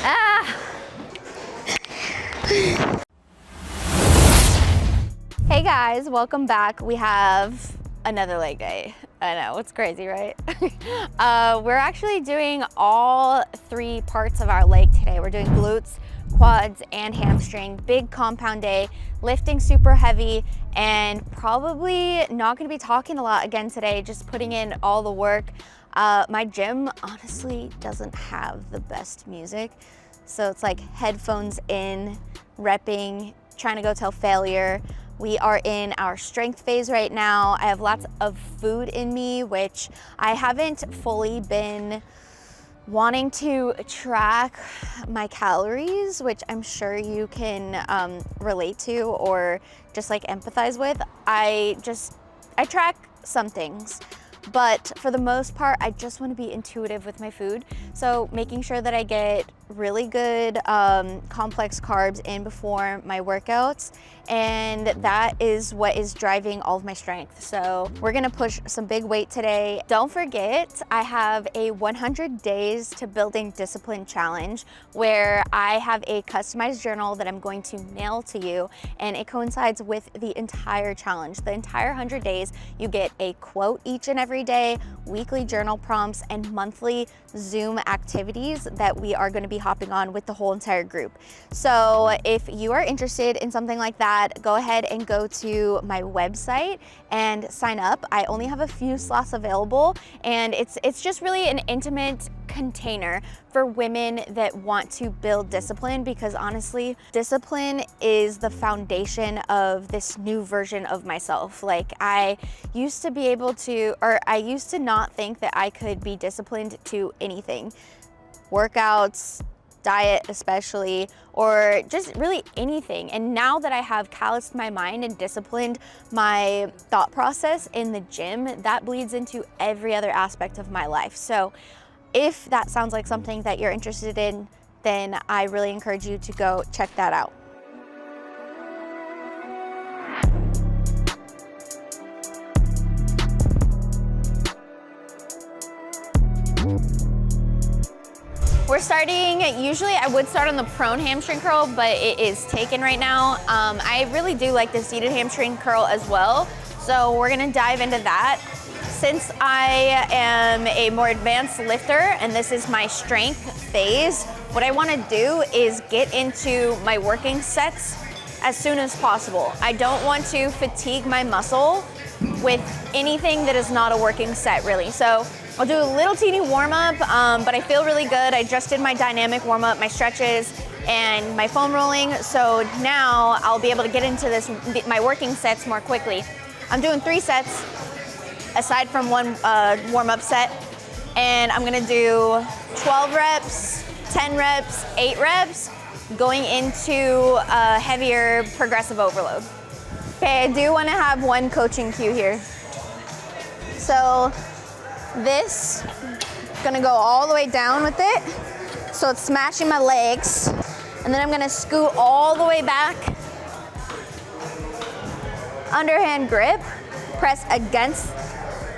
Ah! Hey guys, welcome back. We have another leg day. I know, it's crazy, right? We're actually doing all 3 parts of our leg today. We're doing glutes, quads, and hamstring. Big compound day, lifting super heavy, and probably not gonna be talking a lot again today, just putting in all the work. My gym honestly doesn't have the best music. So it's like headphones in, repping, trying to go till failure. We are in our strength phase right now. I have lots of food in me, which I haven't fully been wanting to track my calories, which I'm sure you can relate to or just like empathize with. I track some things, but for the most part, I just want to be intuitive with my food. So making sure that I get really good complex carbs in before my workouts, and that is what is driving all of my strength. So we're gonna push some big weight today. Don't forget, I have a 100 days to building discipline challenge where I have a customized journal that I'm going to mail to you, and it coincides with the entire challenge. The entire 100 days, you get a quote each and every day, weekly journal prompts, and monthly Zoom activities that we are going to be hopping on with the whole entire group. So if you are interested in something like that, go ahead and go to my website and sign up. I only have a few slots available, and it's just really an intimate container for women that want to build discipline, because honestly, discipline is the foundation of this new version of myself. Like, I used to be able to, or I used to not think that I could be disciplined to anything. Workouts, diet especially, or just really anything. And now that I have calloused my mind and disciplined my thought process in the gym, that bleeds into every other aspect of my life. So if that sounds like something that you're interested in, then I really encourage you to go check that out. We're starting, usually I would start on the prone hamstring curl, but it is taken right now. I really do like the seated hamstring curl as well, so we're gonna dive into that. Since I am a more advanced lifter and this is my strength phase, what I wanna do is get into my working sets as soon as possible. I don't want to fatigue my muscle with anything that is not a working set, really. So I'll do a little teeny warm up, but I feel really good. I just did my dynamic warm up, my stretches, and my foam rolling. So now I'll be able to get into my working sets more quickly. I'm doing 3 sets, aside from one warm up set. And I'm gonna do 12 reps, 10 reps, 8 reps, going into a heavier progressive overload. Okay, I do wanna have one coaching cue here. So this, gonna go all the way down with it. So it's smashing my legs. And then I'm gonna scoot all the way back. Underhand grip, press against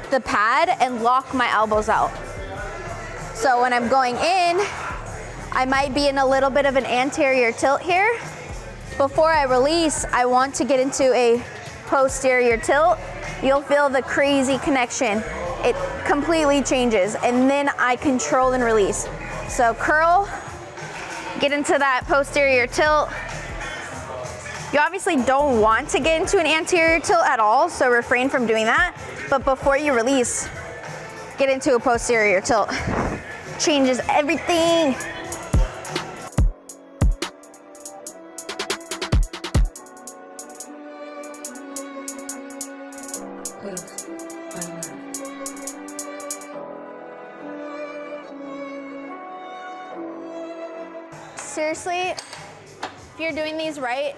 the pad and lock my elbows out. So when I'm going in, I might be in a little bit of an anterior tilt here. Before I release, I want to get into a posterior tilt. You'll feel the crazy connection. It completely changes, and then I control and release. So curl, get into that posterior tilt. You obviously don't want to get into an anterior tilt at all, so refrain from doing that. But before you release, get into a posterior tilt. Changes everything. Seriously, if you're doing these right,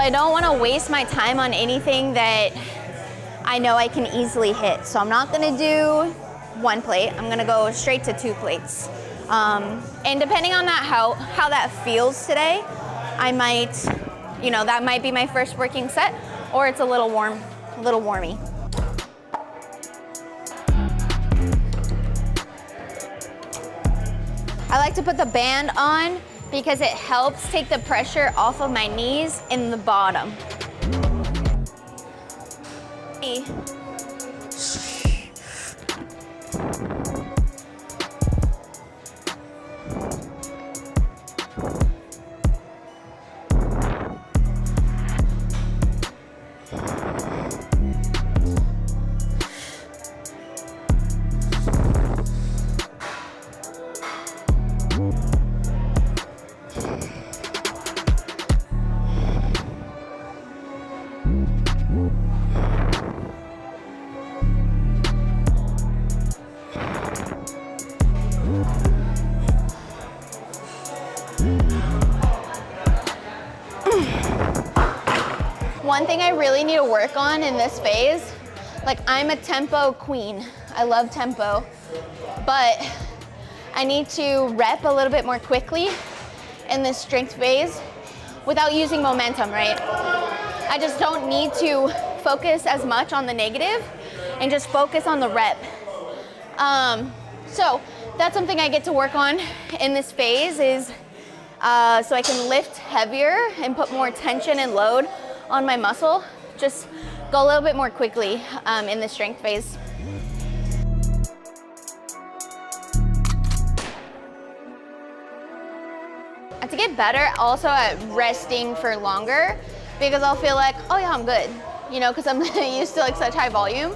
I don't want to waste my time on anything that I know I can easily hit. So I'm not going to do 1 plate. I'm going to go straight to 2 plates. And depending on that, how that feels today, I might, you know, that might be my first working set, or it's a little warmy. I like to put the band on because it helps take the pressure off of my knees in the bottom. One thing I really need to work on in this phase, like I'm a tempo queen. I love tempo, but I need to rep a little bit more quickly in this strength phase without using momentum, right? I just don't need to focus as much on the negative and just focus on the rep. So that's something I get to work on in this phase is so I can lift heavier and put more tension and load on my muscle. Just go a little bit more quickly in the strength phase. To get better also at resting for longer, because I'll feel like, oh yeah, I'm good, you know, because I'm used to like such high volume.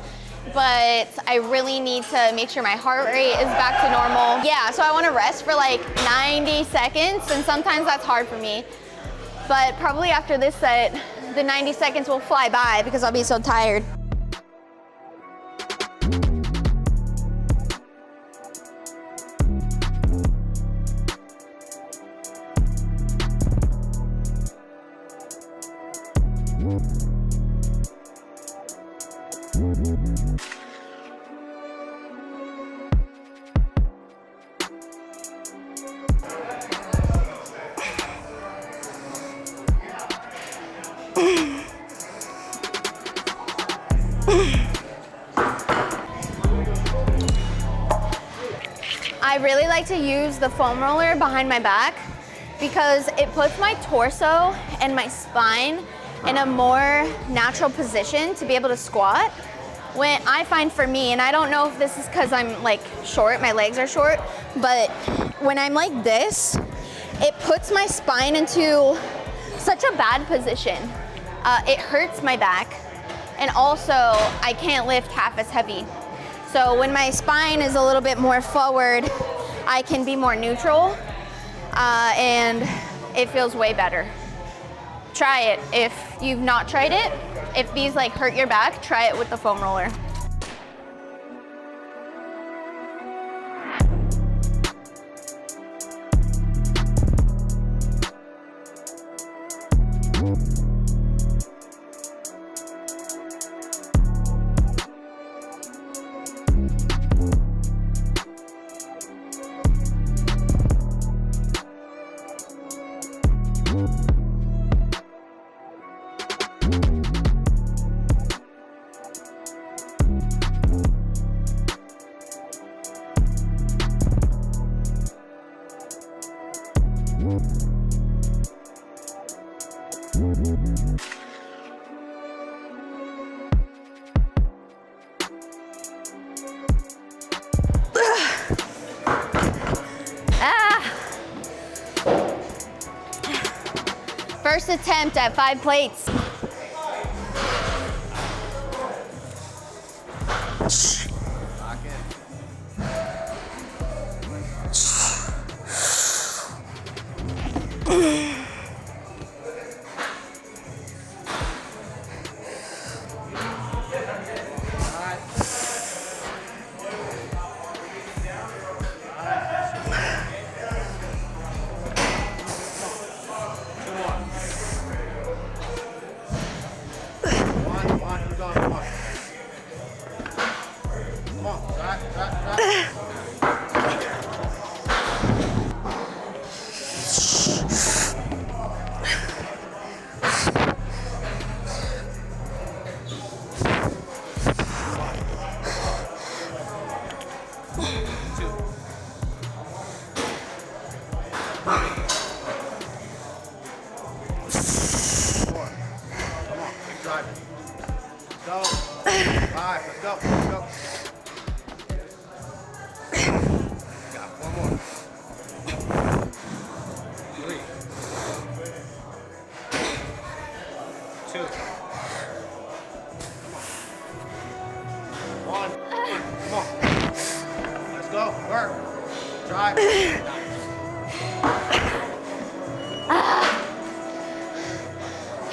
But I really need to make sure my heart rate is back to normal. Yeah, so I want to rest for like 90 seconds, and sometimes that's hard for me. But probably after this set, the 90 seconds will fly by because I'll be so tired. I really like to use the foam roller behind my back because it puts my torso and my spine in a more natural position to be able to squat. When I find for me, and I don't know if this is because I'm like short, my legs are short, but when I'm like this, it puts my spine into such a bad position. It hurts my back, and also I can't lift half as heavy. So when my spine is a little bit more forward, I can be more neutral, and it feels way better. Try it. If you've not tried it, if these like hurt your back, try it with the foam roller. First attempt at 5 plates. drive. Let's go. 5, let's go, let's go. Got it. One more. 3, 2, 1. Come on. Let's go. Work. Drive.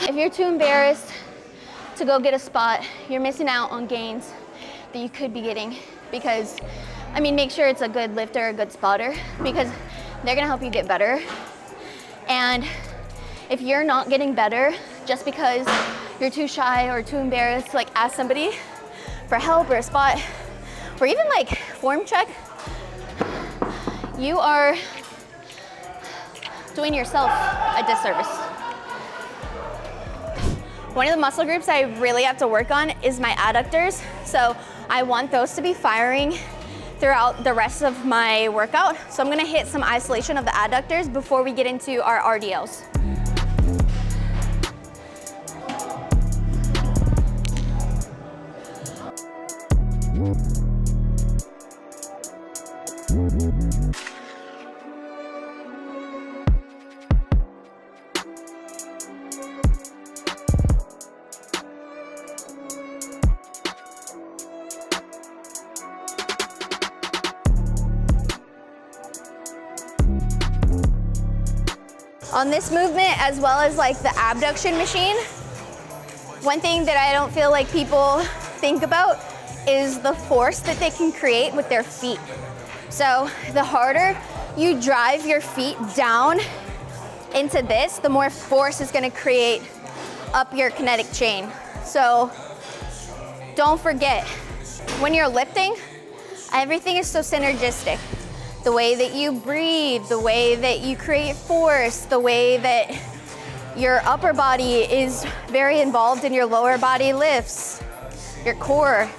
If you're too embarrassed to go get a spot, you're missing out on gains that you could be getting because, I mean, make sure it's a good lifter, a good spotter, because they're gonna help you get better. And if you're not getting better just because you're too shy or too embarrassed, like ask somebody for help or a spot, or even like form check, you are doing yourself a disservice. One of the muscle groups I really have to work on is my adductors. So I want those to be firing throughout the rest of my workout. So I'm gonna hit some isolation of the adductors before we get into our RDLs. On this movement, as well as like the abduction machine, one thing that I don't feel like people think about is the force that they can create with their feet. So the harder you drive your feet down into this, the more force is gonna create up your kinetic chain. So don't forget, when you're lifting, everything is so synergistic. The way that you breathe, the way that you create force, the way that your upper body is very involved in your lower body lifts, your core.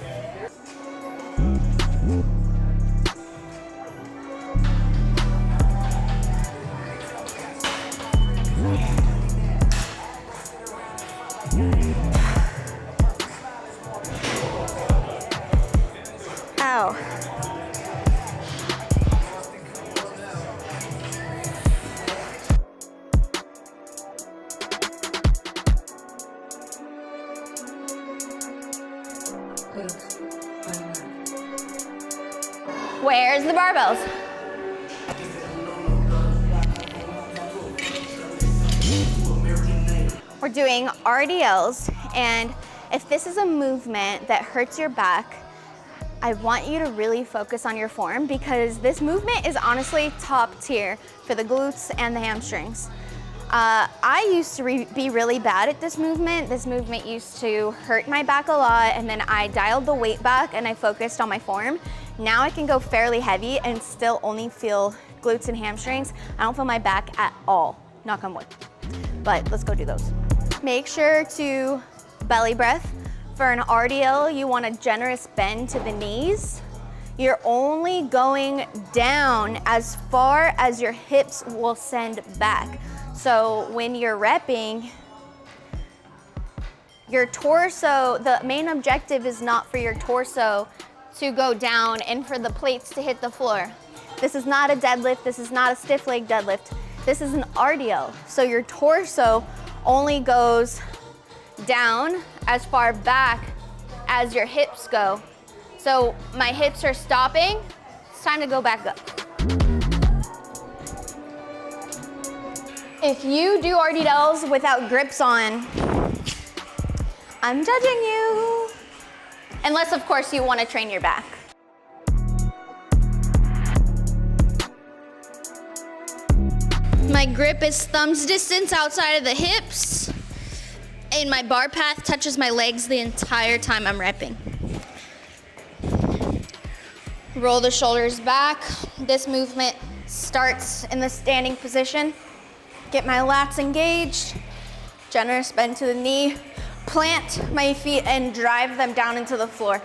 Ow. Where's the barbells? We're doing RDLs, and if this is a movement that hurts your back, I want you to really focus on your form because this movement is honestly top tier for the glutes and the hamstrings. I used to be really bad at this movement. This movement used to hurt my back a lot, and then I dialed the weight back and I focused on my form. Now I can go fairly heavy and still only feel glutes and hamstrings. I don't feel my back at all, knock on wood. But let's go do those. Make sure to belly breath. For an RDL, you want a generous bend to the knees. You're only going down as far as your hips will send back. So when you're repping, your torso, the main objective is not for your torso to go down and for the plates to hit the floor. This is not a deadlift, this is not a stiff leg deadlift. This is an RDL. So your torso only goes down as far back as your hips go. So my hips are stopping, it's time to go back up. If you do RDLs without grips on, I'm judging you. Unless, of course, you want to train your back. My grip is thumb's distance outside of the hips, and my bar path touches my legs the entire time I'm repping. Roll the shoulders back. This movement starts in the standing position. Get my lats engaged, generous bend to the knee, plant my feet and drive them down into the floor.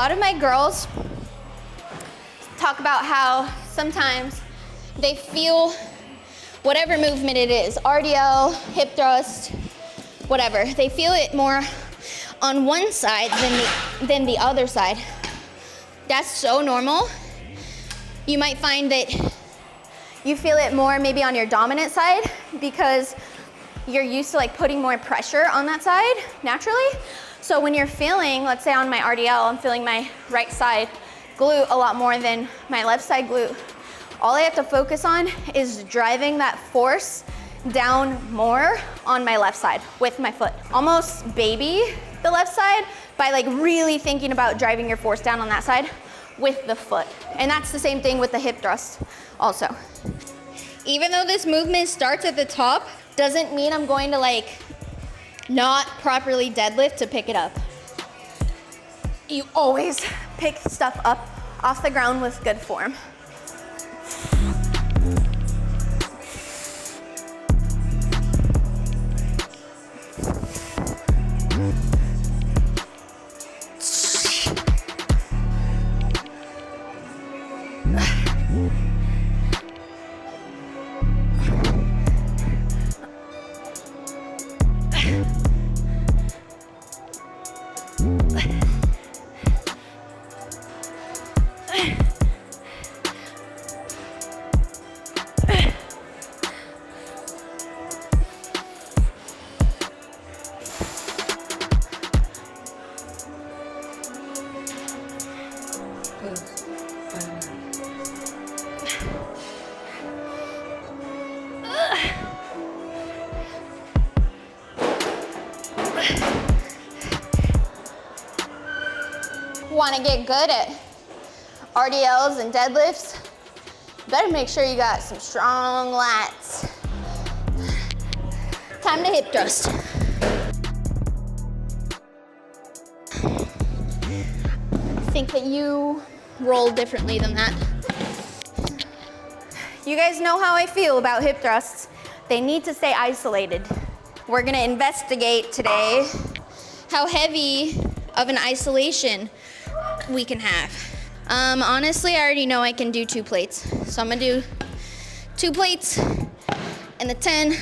lot of my girls talk about how sometimes they feel whatever movement it is, RDL, hip thrust, whatever, they feel it more on one side than the other side. That's so normal. You might find that you feel it more maybe on your dominant side because you're used to like putting more pressure on that side naturally. So when you're feeling, let's say on my RDL, I'm feeling my right side glute a lot more than my left side glute. All I have to focus on is driving that force down more on my left side with my foot. Almost baby the left side by like really thinking about driving your force down on that side with the foot. And that's the same thing with the hip thrust also. Even though this movement starts at the top, doesn't mean I'm going to like not properly deadlift to pick it up. You always pick stuff up off the ground with good form. Want to get good at RDLs and deadlifts, better make sure you got some strong lats. Time to hip thrust. I think that you roll differently than that. You guys know how I feel about hip thrusts. They need to stay isolated. We're gonna investigate today how heavy of an isolation we can have. Honestly, I already know I can do 2 plates. So I'm gonna do 2 plates and the 10,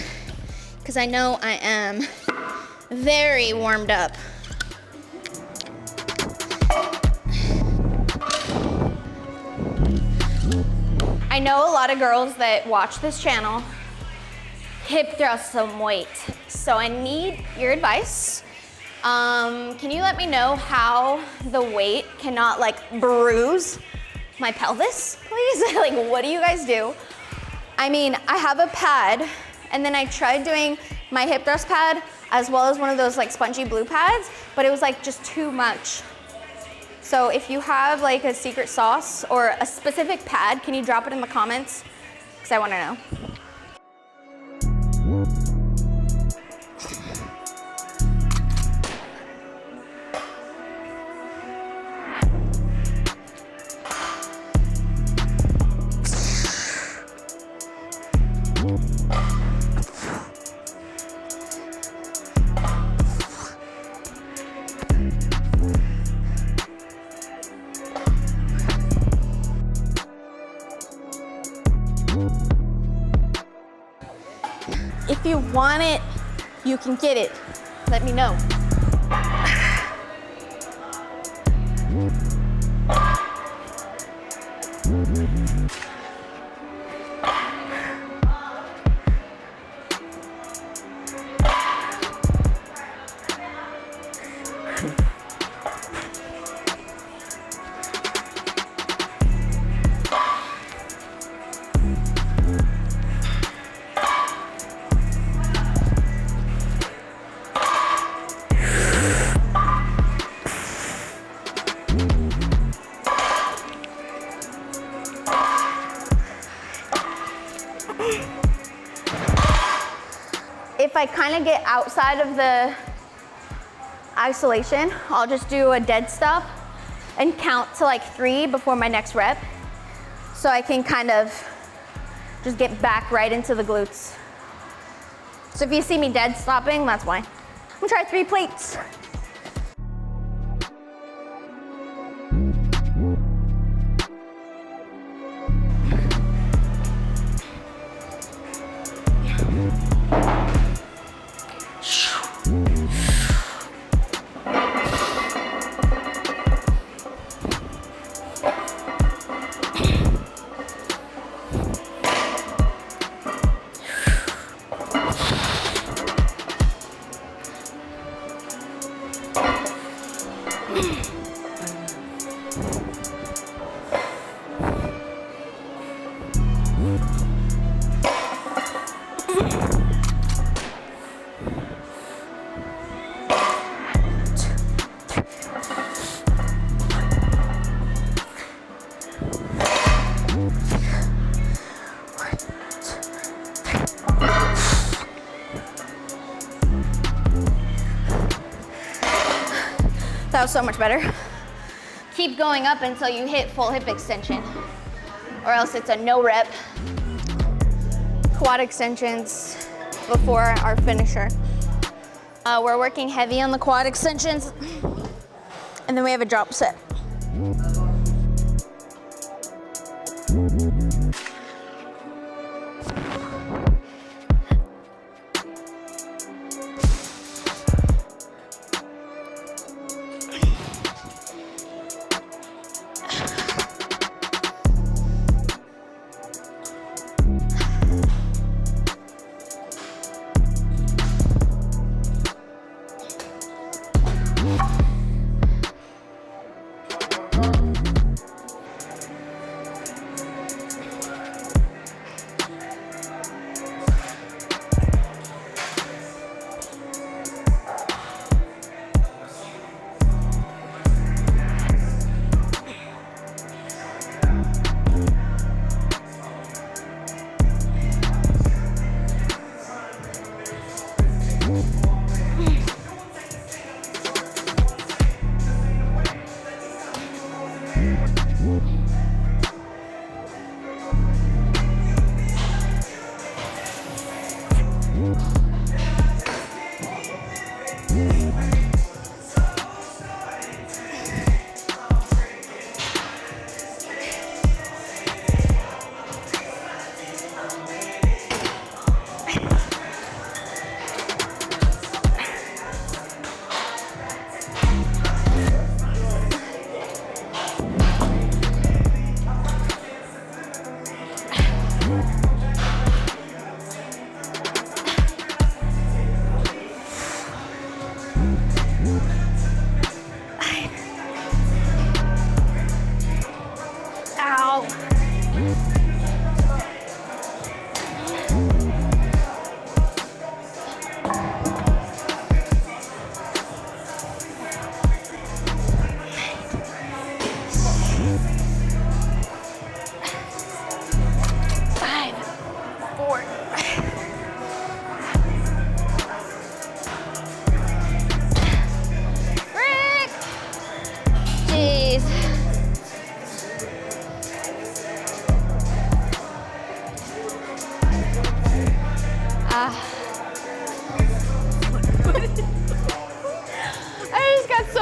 because I know I am very warmed up. I know a lot of girls that watch this channel hip thrust some weight. So I need your advice. Can you let me know how the weight cannot like bruise my pelvis, please? Like, what do you guys do? I mean, I have a pad, and then I tried doing my hip thrust pad as well as one of those like spongy blue pads, but it was like just too much. So if you have like a secret sauce or a specific pad, can you drop it in the comments? Because I want to know. If you want it, you can get it. Let me know. If I kind of get outside of the isolation, I'll just do a dead stop and count to like 3 before my next rep, so I can kind of just get back right into the glutes. So if you see me dead stopping, that's why. I'm gonna try 3 plates. That was so much better. Keep going up until you hit full hip extension, or else it's a no rep. Quad extensions before our finisher. We're working heavy on the quad extensions, and then we have a drop set.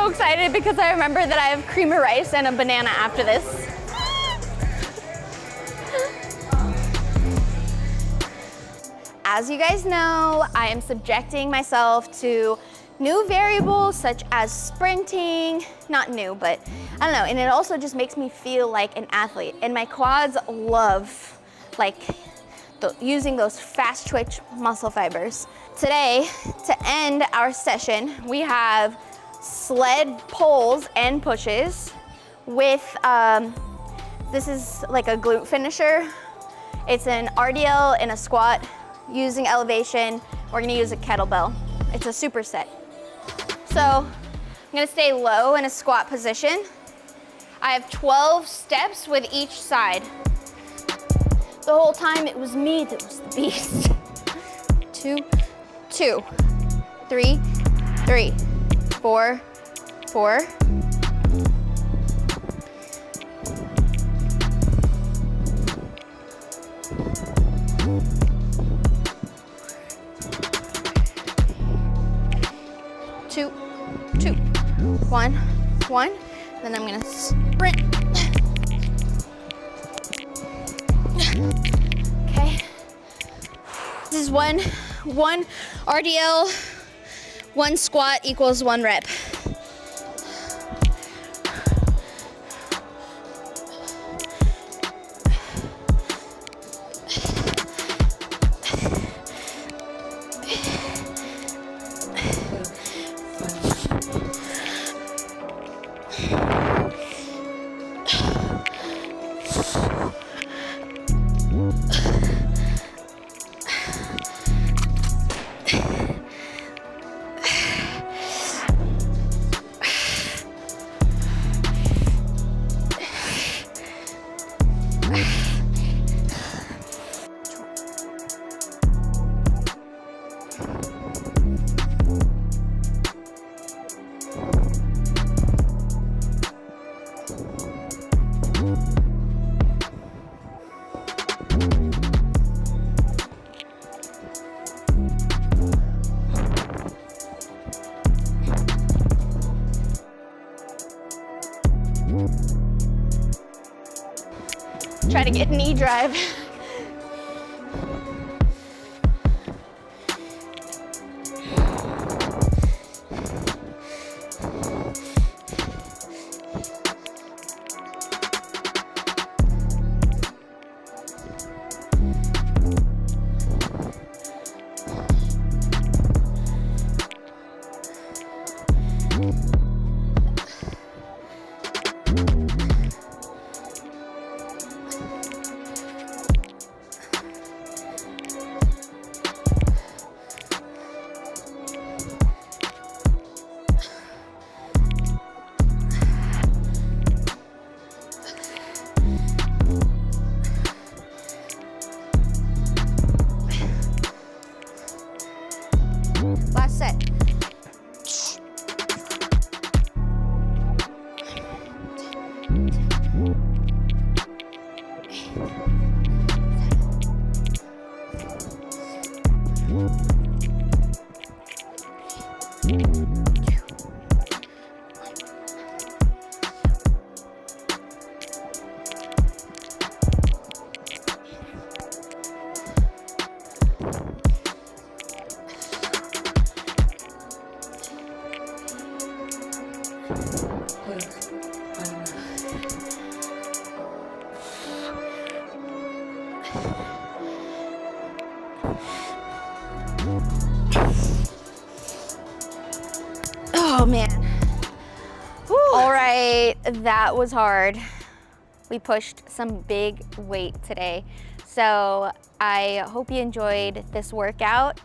Excited because I remember that I have cream of rice and a banana after this. As you guys know, I am subjecting myself to new variables such as sprinting, not new, but I don't know, and it also just makes me feel like an athlete. And my quads love using those fast twitch muscle fibers. Today, to end our session, we have sled pulls and pushes with, this is like a glute finisher. It's an RDL and a squat using elevation. We're gonna use a kettlebell. It's a superset. So I'm gonna stay low in a squat position. I have 12 steps with each side. The whole time it was me that was the beast. 2, 2, 3, 3, 4, 4. Two, 2, 1, 1. Then I'm gonna sprint. Okay. is one RDL, 1 squat equals 1 rep. Try to get knee drive. Last set. Oh man. Whew. All right, that was hard. We pushed some big weight today. So I hope you enjoyed this workout,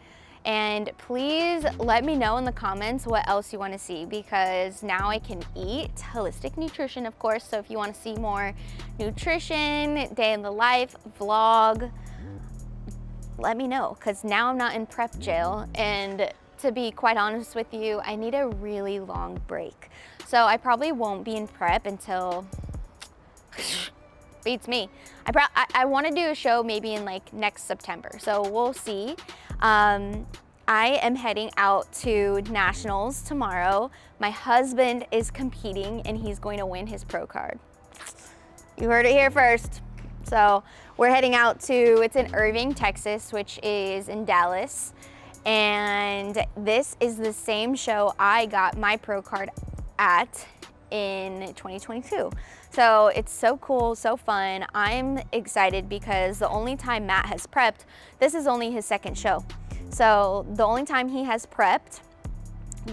and please let me know in the comments what else you want to see, because now I can eat holistic nutrition, of course. So if you want to see more nutrition, day in the life, vlog, let me know, because now I'm not in prep jail, and to be quite honest with you, I need a really long break. So I probably won't be in prep until, beats me. I want to do a show maybe in like next September, so we'll see. I am heading out to nationals tomorrow. My husband is competing and he's going to win his pro card. You heard it here first. So we're heading out to, it's in Irving, Texas, which is in Dallas. And this is the same show I got my pro card at in 2022. So it's so cool, so fun. I'm excited because the only time Matt has prepped, this is only his second show. So the only time he has prepped,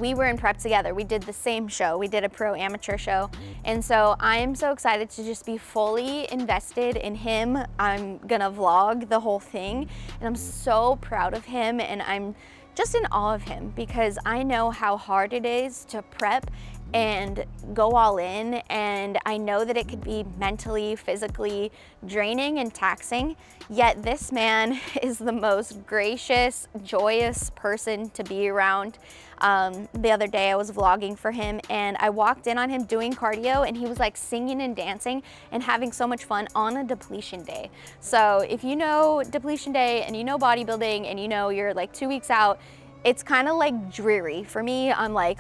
we were in prep together. We did the same show. We did a pro amateur show. And so I am so excited to just be fully invested in him. I'm gonna vlog the whole thing, and I'm so proud of him, and I'm just in awe of him because I know how hard it is to prep and go all in, and I know that it could be mentally, physically draining and taxing, yet this man is the most gracious, joyous person to be around. The other day I was vlogging for him and I walked in on him doing cardio and he was like singing and dancing and having so much fun on a depletion day. So if you know depletion day and you know bodybuilding and you know you're like 2 weeks out, it's kind of like dreary. For me, I'm like,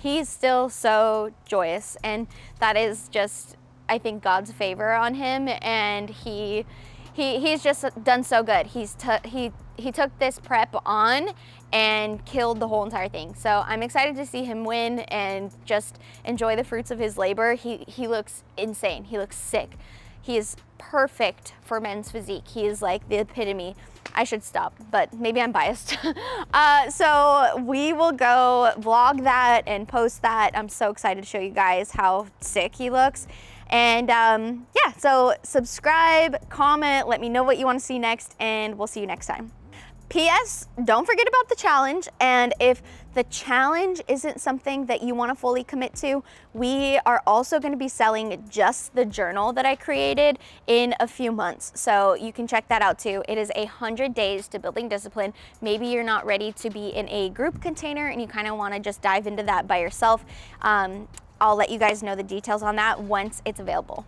he's still so joyous, and that is just, I think, God's favor on him, and he He's just done so good. He took this prep on and killed the whole entire thing. So I'm excited to see him win and just enjoy the fruits of his labor. He looks insane. He looks sick. He is perfect for men's physique. He is like the epitome. I should stop, but maybe I'm biased. So we will go vlog that and post that. I'm so excited to show you guys how sick he looks. And yeah, so subscribe, comment, let me know what you want to see next, and we'll see you next time. P.S. Don't forget about the challenge, and if the challenge isn't something that you want to fully commit to, we are also going to be selling just the journal that I created in a few months, so you can check that out too. It is 100 days to building discipline. Maybe you're not ready to be in a group container and you kind of want to just dive into that by yourself. I'll let you guys know the details on that once it's available.